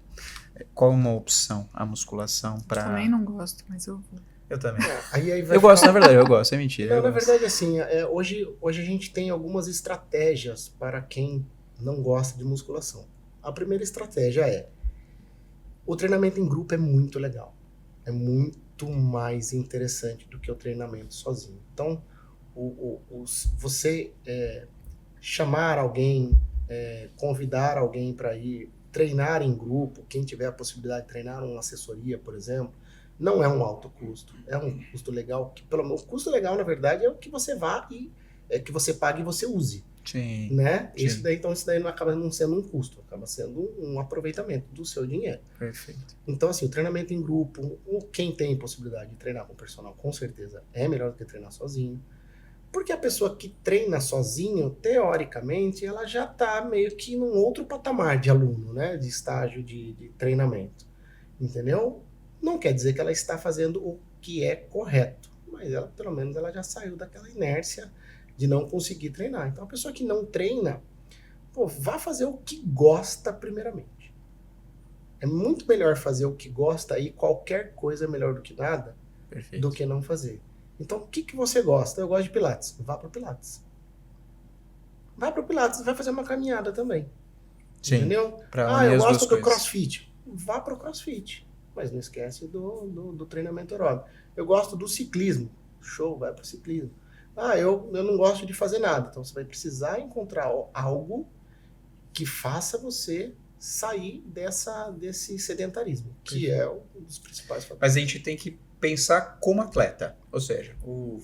Qual uma opção a musculação para... Também não gosto, mas eu vou. Eu também. Aí vai Eu gosto, na verdade, eu gosto, é mentira. Não, na verdade, assim, hoje a gente tem algumas estratégias para quem não gosta de musculação. A primeira estratégia o treinamento em grupo é muito legal. É muito mais interessante do que o treinamento sozinho. Então, você chamar alguém, convidar alguém para ir treinar em grupo, quem tiver a possibilidade de treinar uma assessoria, por exemplo, não é um alto custo, é um custo legal, o custo legal, na verdade, é o que você vá e que você pague e você use. Sim. Né? Sim. Isso daí não acaba não sendo um custo, acaba sendo um aproveitamento do seu dinheiro. Perfeito. Então, assim, o treinamento em grupo, quem tem possibilidade de treinar com personal, com certeza é melhor do que treinar sozinho. Porque a pessoa que treina sozinho, teoricamente, ela já está meio que num outro patamar de aluno, né? De estágio de treinamento. Entendeu? Não quer dizer que ela está fazendo o que é correto, mas ela, pelo menos, ela já saiu daquela inércia de não conseguir treinar. Então, a pessoa que não treina, vá fazer o que gosta primeiramente. É muito melhor fazer o que gosta e qualquer coisa é melhor do que nada. Perfeito. Do que não fazer. Então, o que você gosta? Eu gosto de Pilates. Vá para o Pilates. Vai para o Pilates, vai fazer uma caminhada também. Sim. Entendeu? Eu gosto do CrossFit. Vá para o CrossFit. Mas não esquece do treinamento aeróbico. Eu gosto do ciclismo. Show, vai para o ciclismo. Eu não gosto de fazer nada. Então, você vai precisar encontrar algo que faça você sair desse sedentarismo, que é um dos principais fatores. Mas a gente tem que pensar como atleta. Ou seja, o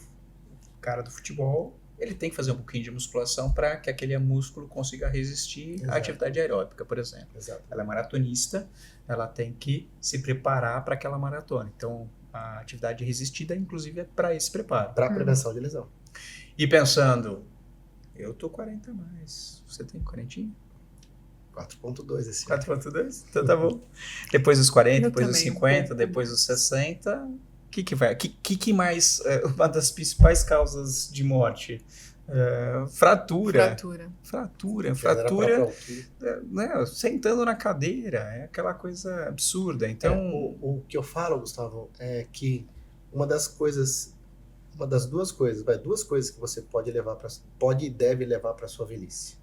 cara do futebol, ele tem que fazer um pouquinho de musculação para que aquele músculo consiga resistir à atividade aeróbica, por exemplo. Exato. Ela é maratonista, ela tem que se preparar para aquela maratona. Então, a atividade resistida, inclusive, é para esse preparo. Para prevenção de lesão. E pensando, eu tô 40 a mais, você tem 40? 4.2 esse 4.2? Então tá bom. Depois dos 40, depois dos 50, pouco. depois dos 60, o que vai? Que mais? Uma das principais causas de morte? Fratura, né? Sentando na cadeira, é aquela coisa absurda. Então, o que eu falo, Gustavo, é que uma das duas coisas que você pode e deve levar para sua velhice: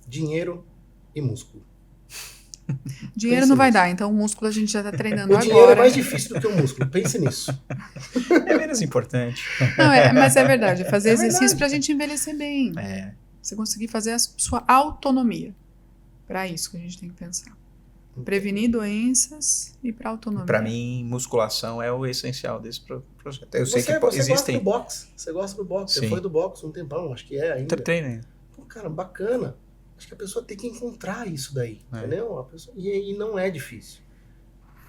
dinheiro e músculo. Dinheiro não vai dar, então o músculo a gente já está treinando agora. O dinheiro é mais difícil do que o músculo, pense nisso. É menos importante. Não, mas é verdade, fazer exercício para a gente envelhecer bem. Você conseguir fazer a sua autonomia. Para isso que a gente tem que pensar. Prevenir doenças e para autonomia. Para mim, musculação é o essencial desse projeto. Eu sei que você existem... Você gosta do boxe. Sim. Você foi do boxe um tempão, acho que é ainda. Treino. Cara, bacana. Acho que a pessoa tem que encontrar isso daí, entendeu? E não é difícil.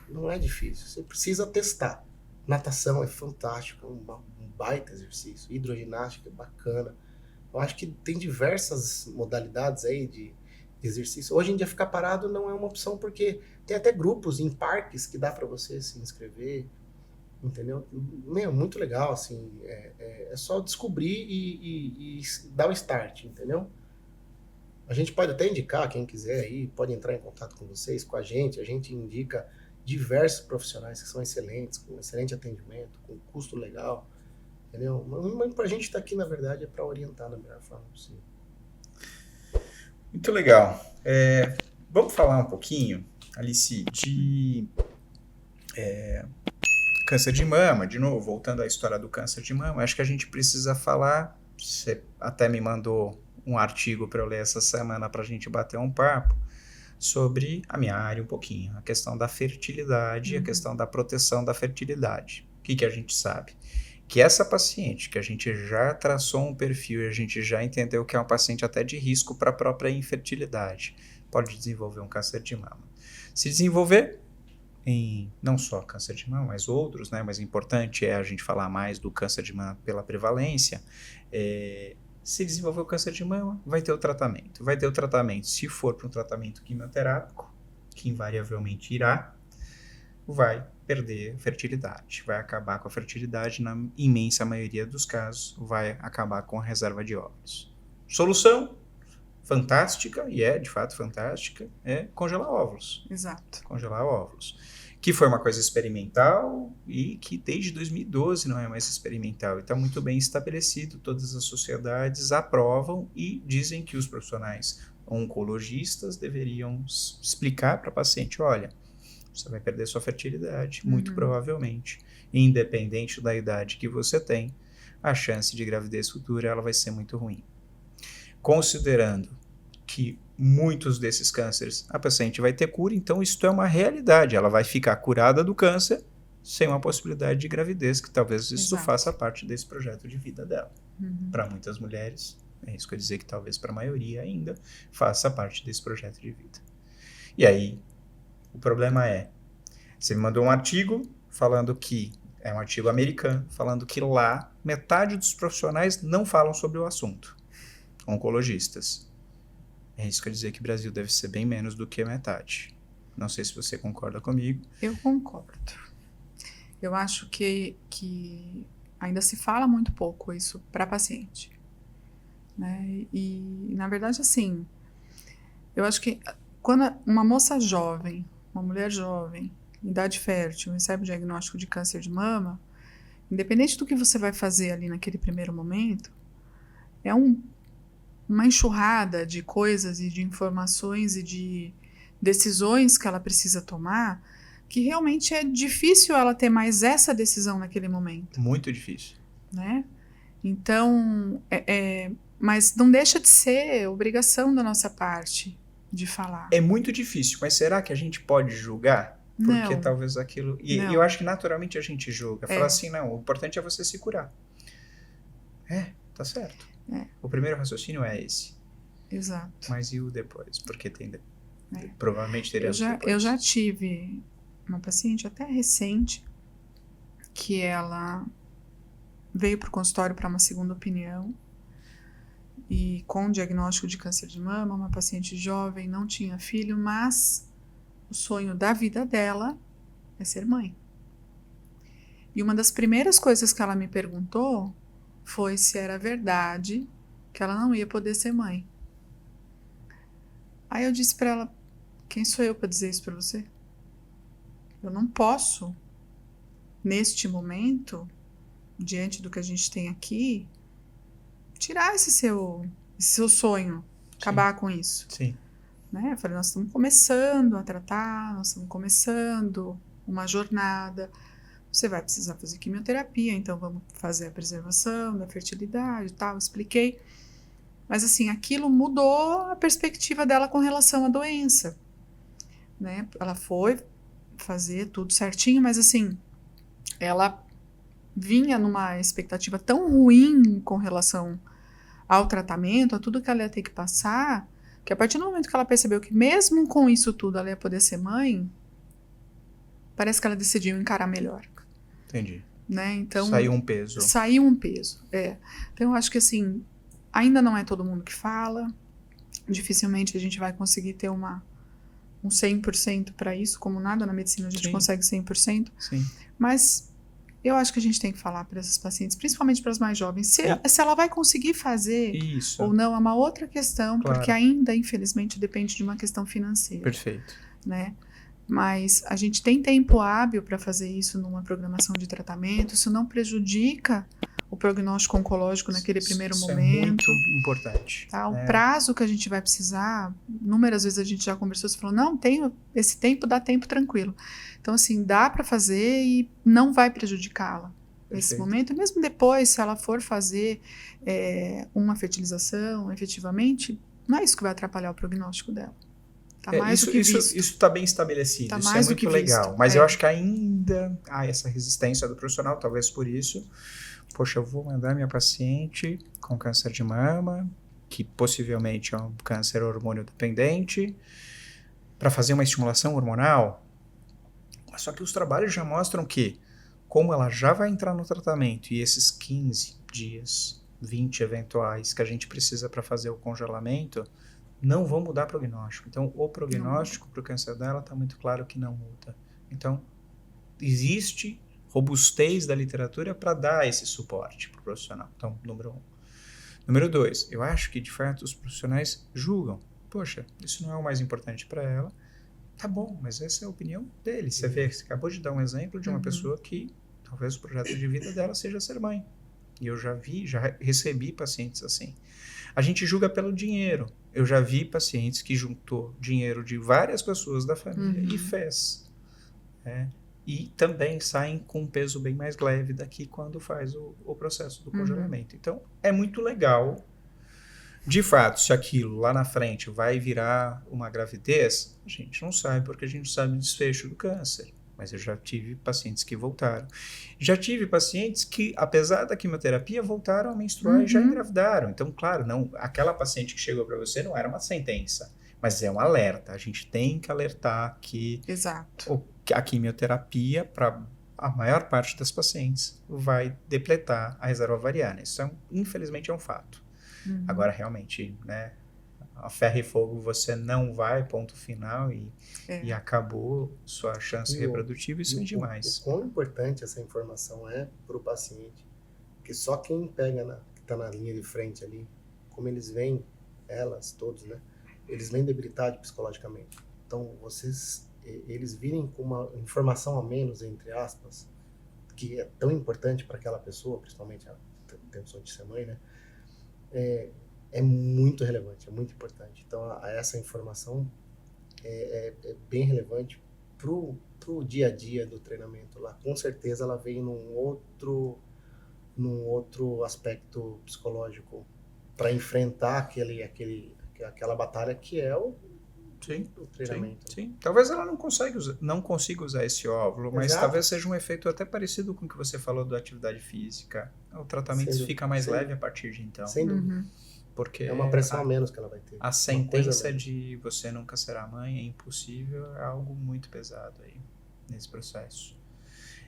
Não é difícil. Você precisa testar. Natação é fantástico, um baita exercício. Hidroginástica é bacana. Eu acho que tem diversas modalidades aí de exercício. Hoje em dia ficar parado não é uma opção, porque tem até grupos em parques que dá para você se inscrever. entendeu? Meu, muito legal, assim, é só descobrir e dar o start, entendeu? A gente pode até indicar, quem quiser aí, pode entrar em contato com vocês, com a gente indica diversos profissionais que são excelentes, com excelente atendimento, com custo legal, entendeu? Mas pra gente estar aqui, na verdade, é para orientar da melhor forma possível. Muito legal. Vamos falar um pouquinho, Alice, de câncer de mama, de novo, voltando à história do câncer de mama. Acho que a gente precisa falar, você até me mandou um artigo para eu ler essa semana para a gente bater um papo, sobre a minha área um pouquinho, a questão da fertilidade e a questão da proteção da fertilidade. O que a gente sabe? Que essa paciente, que a gente já traçou um perfil e a gente já entendeu que é uma paciente até de risco para a própria infertilidade, pode desenvolver um câncer de mama. Se desenvolver em não só câncer de mama, mas outros, né? Mas importante é a gente falar mais do câncer de mama pela prevalência. Se desenvolver o câncer de mama, vai ter o tratamento. Vai ter o tratamento, se for para um tratamento quimioterápico, que invariavelmente irá, vai perder a fertilidade, vai acabar com a fertilidade na imensa maioria dos casos, vai acabar com a reserva de óvulos. Solução fantástica, e é de fato fantástica, é congelar óvulos. Exato. Congelar óvulos. Que foi uma coisa experimental e que desde 2012 não é mais experimental. E está muito bem estabelecido, todas as sociedades aprovam e dizem que os profissionais oncologistas deveriam explicar para a paciente, olha, você vai perder sua fertilidade, muito provavelmente, independente da idade que você tem, a chance de gravidez futura ela vai ser muito ruim. Considerando que muitos desses cânceres a paciente vai ter cura, então isso é uma realidade, ela vai ficar curada do câncer sem uma possibilidade de gravidez, que talvez isso faça parte desse projeto de vida dela. Para muitas mulheres, é isso que eu dizer que talvez para a maioria ainda, faça parte desse projeto de vida. E aí, o problema é, você me mandou um artigo falando que, é um artigo americano, falando que lá metade dos profissionais não falam sobre o assunto, oncologistas. É isso que eu dizer que o Brasil deve ser bem menos do que metade. Não sei se você concorda comigo. Eu concordo. Eu acho que ainda se fala muito pouco isso para paciente. Né? E, na verdade, assim, eu acho que quando uma moça jovem, uma mulher jovem, idade fértil, recebe o diagnóstico de câncer de mama, independente do que você vai fazer ali naquele primeiro momento, é uma enxurrada de coisas e de informações e de decisões que ela precisa tomar, que realmente é difícil ela ter mais essa decisão naquele momento. Muito difícil. Né? Então, mas não deixa de ser obrigação da nossa parte de falar. É muito difícil, mas será que a gente pode julgar? Porque não. Talvez aquilo... E eu acho que naturalmente a gente julga. Fala assim, não, o importante é você se curar. Tá certo. O primeiro raciocínio é esse. Exato. Mas e o depois? Porque provavelmente teria depois. Eu já tive uma paciente até recente que ela veio para o consultório para uma segunda opinião e com diagnóstico de câncer de mama, uma paciente jovem, não tinha filho, mas o sonho da vida dela é ser mãe. E uma das primeiras coisas que ela me perguntou foi se era verdade que ela não ia poder ser mãe. Aí eu disse para ela, quem sou eu para dizer isso para você? Eu não posso, neste momento, diante do que a gente tem aqui, tirar esse seu sonho, acabar com isso. Sim. Né? Eu falei, nós estamos começando a tratar, nós estamos começando uma jornada. Você vai precisar fazer quimioterapia, então vamos fazer a preservação da fertilidade e tal, expliquei. Mas assim, aquilo mudou a perspectiva dela com relação à doença. Né? Ela foi fazer tudo certinho, mas assim, ela vinha numa expectativa tão ruim com relação ao tratamento, a tudo que ela ia ter que passar, que a partir do momento que ela percebeu que mesmo com isso tudo ela ia poder ser mãe, parece que ela decidiu encarar melhor. Entendi. Né? Então, saiu um peso. Saiu um peso, Então, eu acho que assim, ainda não é todo mundo que fala, dificilmente a gente vai conseguir ter um 100% para isso, como nada na medicina a gente consegue 100%. Sim. Mas Eu acho que a gente tem que falar para essas pacientes, principalmente para as mais jovens, se ela vai conseguir fazer Isso. ou não é uma outra questão, Claro. porque ainda, infelizmente, depende de uma questão financeira. Perfeito. Né? Mas a gente tem tempo hábil para fazer isso numa programação de tratamento, isso não prejudica o prognóstico oncológico naquele primeiro Isso momento. é muito importante. Tá? O prazo que a gente vai precisar, inúmeras vezes a gente já conversou, você falou, não, esse tempo dá tempo tranquilo. Então, assim, dá para fazer e não vai prejudicá-la nesse momento. E mesmo depois, se ela for fazer uma fertilização, efetivamente, não é isso que vai atrapalhar o prognóstico dela. Tá mais do que visto. Isso está bem estabelecido, tá isso mais é muito legal. visto. Mas eu acho que ainda há essa resistência do profissional, talvez por isso. Poxa, eu vou mandar minha paciente com câncer de mama, que possivelmente é um câncer hormônio dependente, para fazer uma estimulação hormonal. Só que os trabalhos já mostram que, como ela já vai entrar no tratamento e esses 15 dias, 20 eventuais que a gente precisa para fazer o congelamento, não vão mudar o prognóstico. Então, o prognóstico para o câncer dela está muito claro que não muda. Então, existe robustez da literatura para dar esse suporte para o profissional. Então, número 1. Número 2, eu acho que, de fato, os profissionais julgam. Poxa, isso não é o mais importante para ela. Tá bom, mas essa é a opinião dele. Você vê, você acabou de dar um exemplo de uma pessoa que talvez o projeto de vida dela seja ser mãe. E eu já recebi pacientes assim. A gente julga pelo dinheiro. Eu já vi pacientes que juntou dinheiro de várias pessoas da família e fez. E também saem com um peso bem mais leve daqui quando faz o processo do congelamento. Então, é muito legal. De fato, se aquilo lá na frente vai virar uma gravidez, a gente não sabe, porque a gente sabe o desfecho do câncer. Mas eu já tive pacientes que voltaram. Já tive pacientes que, apesar da quimioterapia, voltaram a menstruar e já engravidaram. Então, claro, não, aquela paciente que chegou para você não era uma sentença, mas é um alerta. A gente tem que alertar que a quimioterapia, para a maior parte das pacientes, vai depletar a reserva ovariana. Isso, infelizmente, é um fato. Agora, realmente, né, a ferro e fogo você não vai, ponto final, e acabou sua chance reprodutiva, isso é demais. O quão importante essa informação é para o paciente, porque só quem pega, que está na linha de frente ali, como eles veem, elas, todos, né, eles veem debilidade psicologicamente. Então, eles virem com uma informação a menos, entre aspas, que é tão importante para aquela pessoa, principalmente a intenção de ser mãe, né, é muito relevante, é muito importante. Então, essa informação é bem relevante pro dia a dia do treinamento lá. Com certeza ela vem num outro aspecto psicológico para enfrentar aquela batalha que é o treinamento. Sim. Talvez ela não consiga usar esse óvulo, mas talvez seja um efeito até parecido com o que você falou da atividade física. O tratamento fica mais leve a partir de então. Sem dúvida. Porque é uma pressão a menos que ela vai ter. A sentença de você nunca será mãe é impossível, é algo muito pesado aí nesse processo.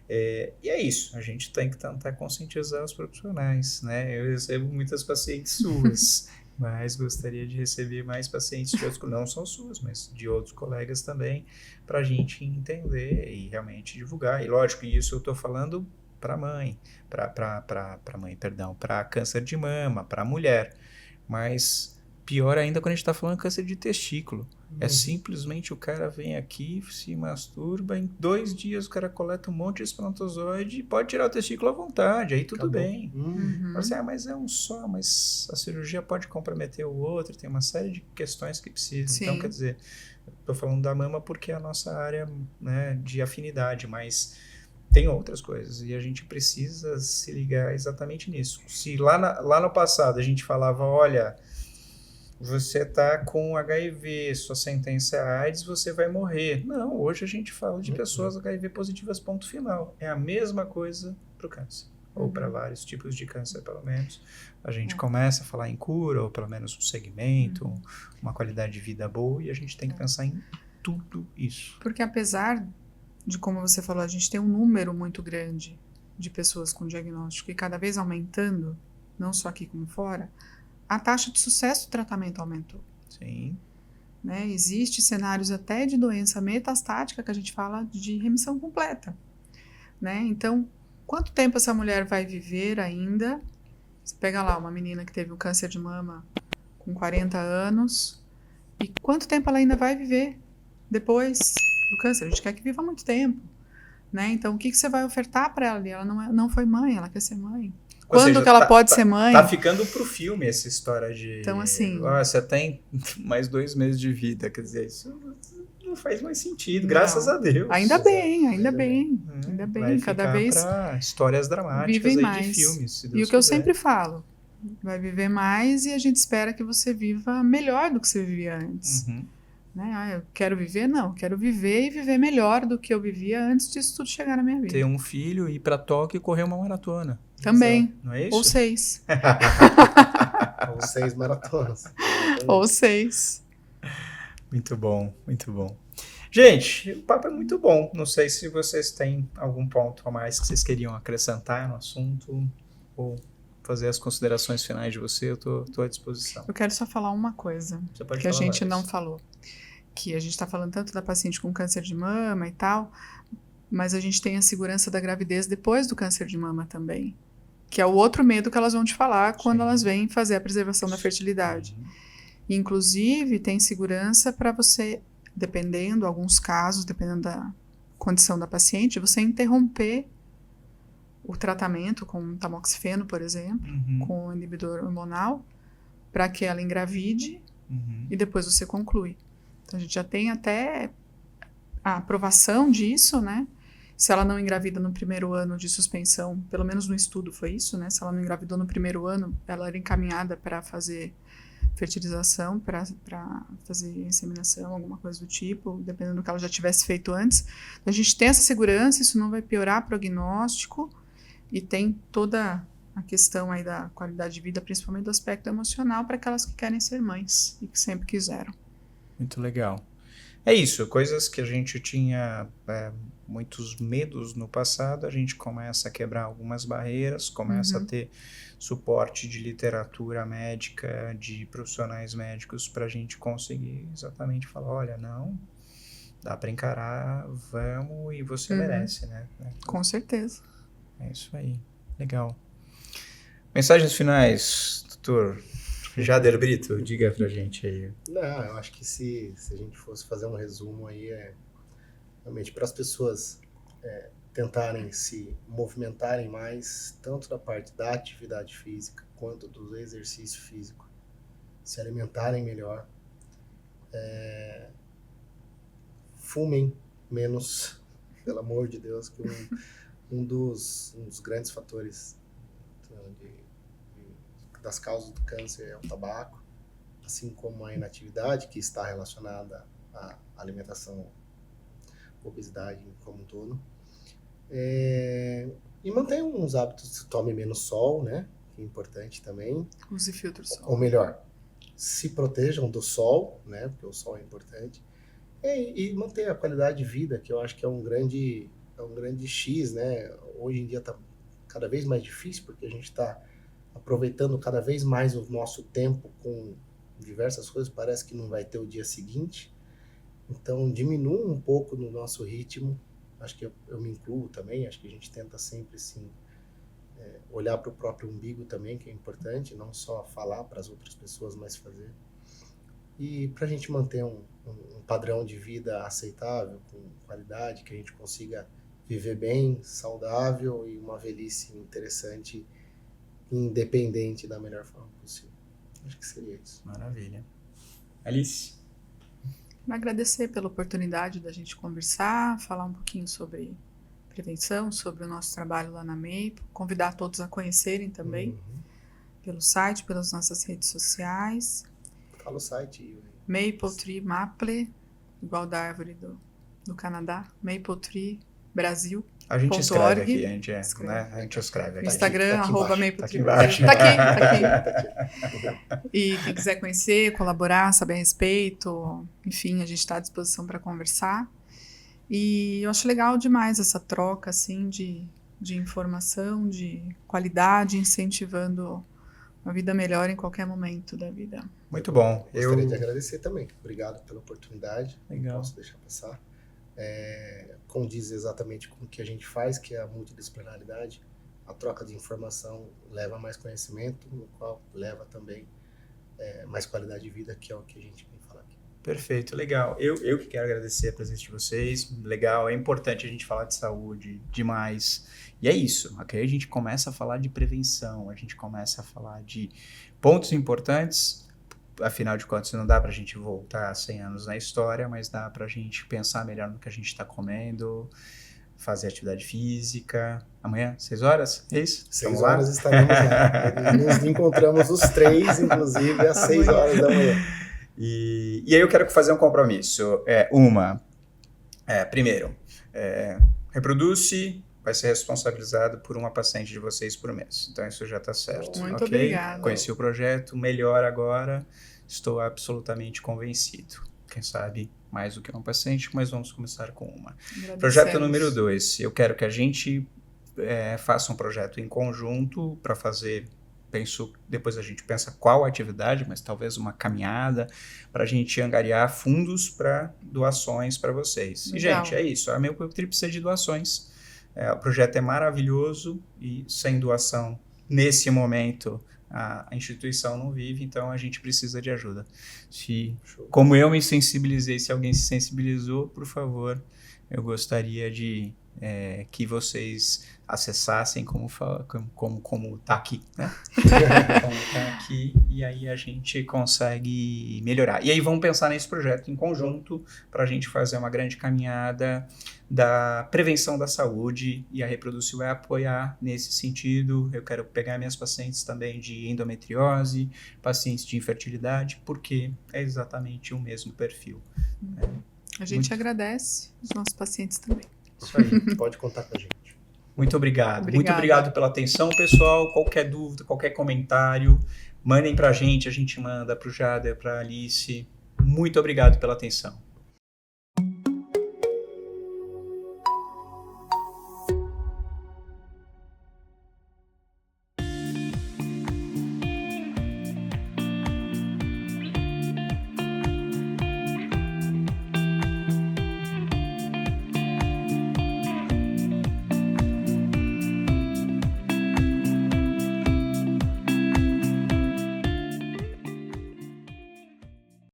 E é isso, a gente tem que tentar conscientizar os profissionais, né? Eu recebo muitas pacientes suas, mas gostaria de receber mais pacientes de outros, não são suas, mas de outros colegas também, para a gente entender e realmente divulgar. E lógico, isso eu estou falando para mãe, para câncer de mama, para mulher. Mas pior ainda quando a gente está falando de câncer de testículo. É simplesmente o cara vem aqui, se masturba, em 2 dias o cara coleta um monte de espermatozoide e pode tirar o testículo à vontade, aí tudo bem. Você, mas é um só, mas a cirurgia pode comprometer o outro, tem uma série de questões que precisam. Sim. Então, quer dizer, estou falando da mama porque é a nossa área, né, de afinidade, mas tem outras coisas e a gente precisa se ligar exatamente nisso. Se lá no passado a gente falava, olha, você tá com HIV, sua sentença é AIDS, você vai morrer. Não, hoje a gente fala de pessoas HIV positivas, ponto final. É a mesma coisa para o câncer, ou para vários tipos de câncer, pelo menos. A gente começa a falar em cura, ou pelo menos um segmento, uma qualidade de vida boa, e a gente tem que pensar em tudo isso. Porque apesar de, como você falou, a gente tem um número muito grande de pessoas com diagnóstico e cada vez aumentando, não só aqui como fora, a taxa de sucesso do tratamento aumentou. Sim. Né? Existem cenários até de doença metastática que a gente fala de remissão completa. Né? Então, quanto tempo essa mulher vai viver ainda. Você pega lá uma menina que teve um câncer de mama com 40 anos, e quanto tempo ela ainda vai viver depois do câncer? A gente quer que viva muito tempo, né? Então, o que você vai ofertar para ela? Ela não foi mãe, ela quer ser mãe. Ou Quando seja, que ela pode ser mãe? Tá ficando pro filme essa história de... Então, assim... Você tem mais 2 meses de vida, quer dizer, isso não faz mais sentido, Não. graças a Deus. Ainda bem. Vai Cada ficar vez pra histórias dramáticas vivem aí mais. de filmes, se E Deus o que eu quiser. sempre falo, vai viver mais e a gente espera que você viva melhor do que você vivia antes. Uhum. Né? Eu quero viver? Não, quero viver e viver melhor do que eu vivia antes disso tudo chegar na minha vida. Ter um filho, ir pra Tóquio e correr uma maratona. Também. Exato. Não é isso? Ou 6. Ou 6 maratonas. Ou 6. Muito bom, muito bom. Gente, o papo é muito bom. Não sei se vocês têm algum ponto a mais que vocês queriam acrescentar no assunto ou fazer as considerações finais de você. Eu tô à disposição. Eu quero só falar uma coisa Você pode que a falar gente várias. não falou. Que a gente está falando tanto da paciente com câncer de mama e tal, mas a gente tem a segurança da gravidez depois do câncer de mama também. Que é o outro medo que elas vão te falar quando Sim. elas vêm fazer a preservação da fertilidade. Inclusive, tem segurança para você, dependendo, alguns casos, dependendo da condição da paciente, você interromper o tratamento com tamoxifeno, por exemplo, Uhum. com inibidor hormonal, para que ela engravide Uhum. e depois você conclui. Então, a gente já tem até a aprovação disso, né? Se ela não engravida no primeiro ano de suspensão, pelo menos no estudo foi isso, né? Se ela não engravidou no primeiro ano, ela era encaminhada para fazer fertilização, para fazer inseminação, alguma coisa do tipo, dependendo do que ela já tivesse feito antes. Então, a gente tem essa segurança, isso não vai piorar prognóstico, e tem toda a questão aí da qualidade de vida, principalmente do aspecto emocional, para aquelas que querem ser mães e que sempre quiseram. Muito legal. É isso, coisas que a gente tinha muitos medos no passado, a gente começa a quebrar algumas barreiras, começa a ter suporte de literatura médica, de profissionais médicos para a gente conseguir exatamente falar, olha, não, dá para encarar, vamos e você merece, né? Com certeza. É isso aí, legal. Mensagens finais, doutor Jader Brito, diga pra gente aí. Não, eu acho que se a gente fosse fazer um resumo aí, realmente para as pessoas tentarem se movimentarem mais, tanto da parte da atividade física quanto do exercício físico, se alimentarem melhor, fumem menos, pelo amor de Deus, que um dos grandes fatores das causas do câncer é o tabaco, assim como a inatividade, que está relacionada à alimentação, obesidade como um todo. E mantenha uns hábitos, tome menos sol, né? Que é importante também. Use filtro solar. Ou melhor, se protejam do sol, né? Porque o sol é importante. E mantenha a qualidade de vida, que eu acho que é um grande X, né? Hoje em dia está cada vez mais difícil, porque a gente está aproveitando cada vez mais o nosso tempo com diversas coisas, parece que não vai ter o dia seguinte. Então, diminua um pouco no nosso ritmo. Acho que eu me incluo também, acho que a gente tenta sempre, sim, olhar para o próprio umbigo também, que é importante, não só falar para as outras pessoas, mas fazer. E para a gente manter um padrão de vida aceitável, com qualidade, que a gente consiga viver bem, saudável e uma velhice interessante, independente da melhor forma possível. Acho que seria isso. Maravilha. Alice? Agradecer pela oportunidade da gente conversar, falar um pouquinho sobre prevenção, sobre o nosso trabalho lá na Maple, convidar todos a conhecerem também pelo site, pelas nossas redes sociais. Fala o site. Maple Tree Maple, igual da árvore do Canadá, Maple Tree Brasil. A gente escreve .org. aqui, a gente escreve aqui. Instagram, aqui Maple Tree. embaixo. Tá aqui. E quem quiser conhecer, colaborar, saber a respeito, enfim, a gente está à disposição para conversar. E eu acho legal demais essa troca, assim, de informação, de qualidade, incentivando uma vida melhor em qualquer momento da vida. Muito bom. Gostaria de agradecer também. Obrigado pela oportunidade. Legal. Não posso deixar passar. condiz exatamente com o que a gente faz, que é a multidisciplinaridade. A troca de informação leva a mais conhecimento, no qual leva também mais qualidade de vida, que é o que a gente vem falar aqui. Perfeito, legal. Eu que quero agradecer a presença de vocês. Legal, é importante a gente falar de saúde demais. E é isso, aqui a gente começa a falar de prevenção, a gente começa a falar de pontos importantes. Afinal de contas, não dá pra gente voltar 100 anos na história, mas dá pra gente pensar melhor no que a gente tá comendo, fazer atividade física. Amanhã, 6 horas? É isso? 6 horas estaremos lá. Nos encontramos os 3, inclusive, às 6 horas da manhã. E aí eu quero fazer um compromisso. Primeiro, Reproduz-se vai ser responsabilizado por uma paciente de vocês por mês. Então isso já está certo. Muito obrigada. Conheci o projeto, melhor agora, estou absolutamente convencido. Quem sabe mais do que uma paciente, mas vamos começar com uma. Projeto número 2, eu quero que a gente faça um projeto em conjunto para fazer, depois a gente pensa qual atividade, mas talvez uma caminhada, para a gente angariar fundos para doações para vocês. Legal. E, gente, é isso, a MaPoTri precisa de doações. O projeto é maravilhoso e sem doação, nesse momento, a instituição não vive, então a gente precisa de ajuda. Como eu me sensibilizei, se alguém se sensibilizou, por favor, eu gostaria de que vocês acessassem como tá aqui, né? Como tá aqui, e aí a gente consegue melhorar. E aí vamos pensar nesse projeto em conjunto para a gente fazer uma grande caminhada da prevenção da saúde, e a Reproduz vai apoiar nesse sentido. Eu quero pegar minhas pacientes também de endometriose, pacientes de infertilidade, porque é exatamente o mesmo perfil. A gente agradece os nossos pacientes também. Isso aí, pode contar com a gente. Muito obrigado. Muito obrigado pela atenção, pessoal. Qualquer dúvida, qualquer comentário, mandem pra gente, a gente manda pro Jader, pra Alice. Muito obrigado pela atenção.